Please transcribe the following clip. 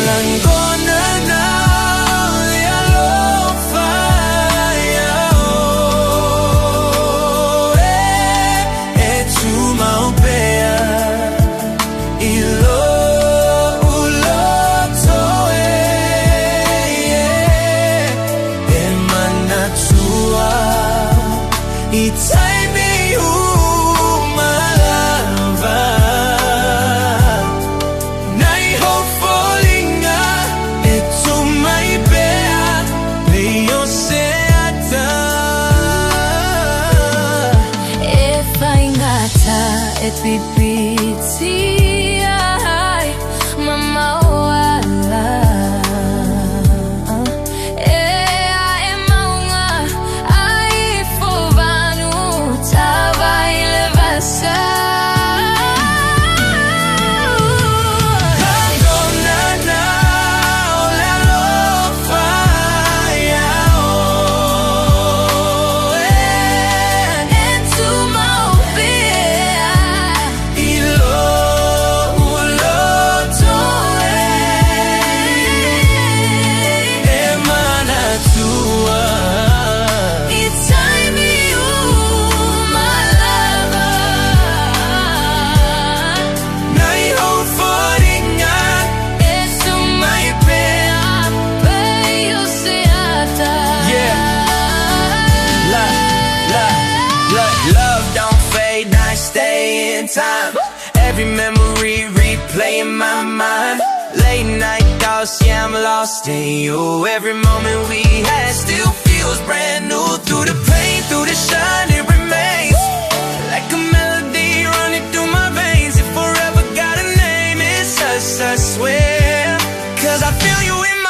Lagona now, Alofa, tumaumbea ilo ulotoe, emanatua itaimi Pipitia mama wala emaunga ai fovanu tava elevasa Lagona now, Alofa, time. Every memory replay in my mind. Late night thoughts, yeah, I'm lost in you. Every moment we had still feels brand new. Through the pain, through the shine, it remains like a melody running through my veins. If forever got a name, it's us, I swear. 'Cause I feel you in